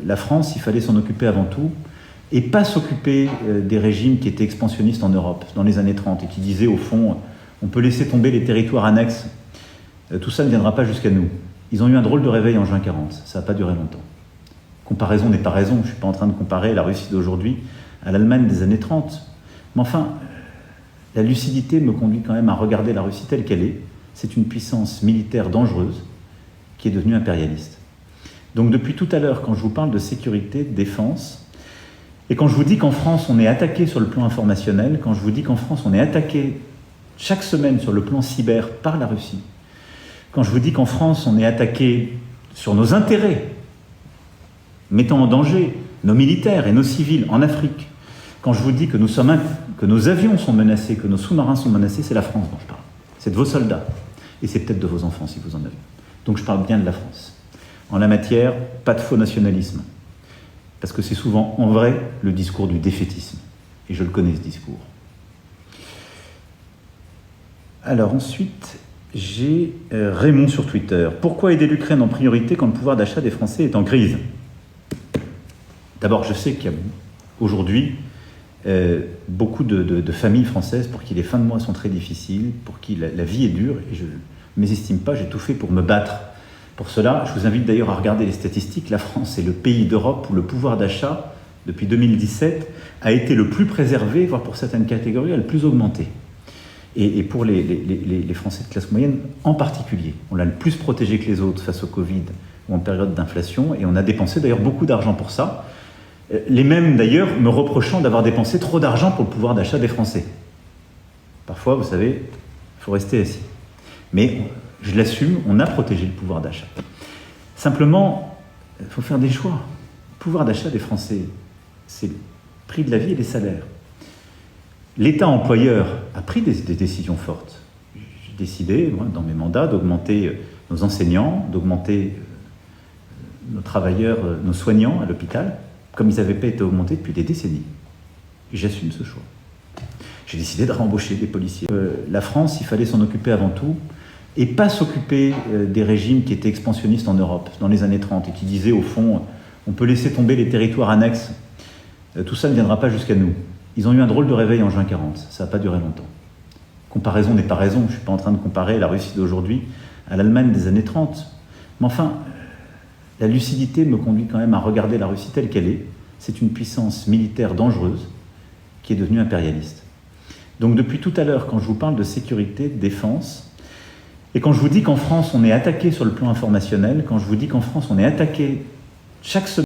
La France, il fallait s'en occuper avant tout, et pas s'occuper des régimes qui étaient expansionnistes en Europe dans les années 30 et qui disaient au fond, on peut laisser tomber les territoires annexes, tout ça ne viendra pas jusqu'à nous. Ils ont eu un drôle de réveil en juin 40, ça n'a pas duré longtemps. Comparaison n'est pas raison, je ne suis pas en train de comparer la Russie d'aujourd'hui à l'Allemagne des années 30. Mais enfin, la lucidité me conduit quand même à regarder la Russie telle qu'elle est. C'est une puissance militaire dangereuse qui est devenue impérialiste. Donc depuis tout à l'heure, quand je vous parle de sécurité, de défense, et quand je vous dis qu'en France on est attaqué sur le plan informationnel, quand je vous dis qu'en France on est attaqué chaque semaine sur le plan cyber par la Russie, quand je vous dis qu'en France on est attaqué sur nos intérêts, mettant en danger nos militaires et nos civils en Afrique, quand je vous dis que nos avions sont menacés, que nos sous-marins sont menacés, c'est la France dont je parle. C'est de vos soldats, et c'est peut-être de vos enfants si vous en avez. Donc je parle bien de la France. En la matière, pas de faux nationalisme, parce que c'est souvent en vrai le discours du défaitisme, et je le connais ce discours. Alors ensuite, j'ai Raymond sur Twitter. Pourquoi aider l'Ukraine en priorité quand le pouvoir d'achat des Français est en crise ? D'abord, je sais qu'il y a aujourd'hui beaucoup de familles françaises pour qui les fins de mois sont très difficiles, pour qui la vie est dure, et je ne mésestime pas, j'ai tout fait pour me battre. Pour cela, je vous invite d'ailleurs à regarder les statistiques. La France est le pays d'Europe où le pouvoir d'achat, depuis 2017, a été le plus préservé, voire pour certaines catégories, a le plus augmenté. Et pour les Français de classe moyenne en particulier. On l'a le plus protégé que les autres face au Covid ou en période d'inflation, et on a dépensé d'ailleurs beaucoup d'argent pour ça. Les mêmes d'ailleurs me reprochant d'avoir dépensé trop d'argent pour le pouvoir d'achat des Français. Parfois, vous savez, il faut rester assis. Mais je l'assume, on a protégé le pouvoir d'achat. Simplement, il faut faire des choix. Le pouvoir d'achat des Français, c'est le prix de la vie et les salaires. L'État employeur a pris des décisions fortes. J'ai décidé, moi, dans mes mandats, d'augmenter nos enseignants, d'augmenter nos travailleurs, nos soignants à l'hôpital, comme ils n'avaient pas été augmentés depuis des décennies. Et j'assume ce choix. J'ai décidé de réembaucher des policiers. La France, il fallait s'en occuper avant tout, et pas s'occuper des régimes qui étaient expansionnistes en Europe dans les années 30 et qui disaient au fond, on peut laisser tomber les territoires annexes, tout ça ne viendra pas jusqu'à nous. Ils ont eu un drôle de réveil en juin 40, ça n'a pas duré longtemps. Comparaison n'est pas raison, je ne suis pas en train de comparer la Russie d'aujourd'hui à l'Allemagne des années 30. Mais enfin, la lucidité me conduit quand même à regarder la Russie telle qu'elle est. C'est une puissance militaire dangereuse qui est devenue impérialiste. Donc depuis tout à l'heure, quand je vous parle de sécurité, de défense, et quand je vous dis qu'en France on est attaqué sur le plan informationnel, quand je vous dis qu'en France on est attaqué chaque semaine,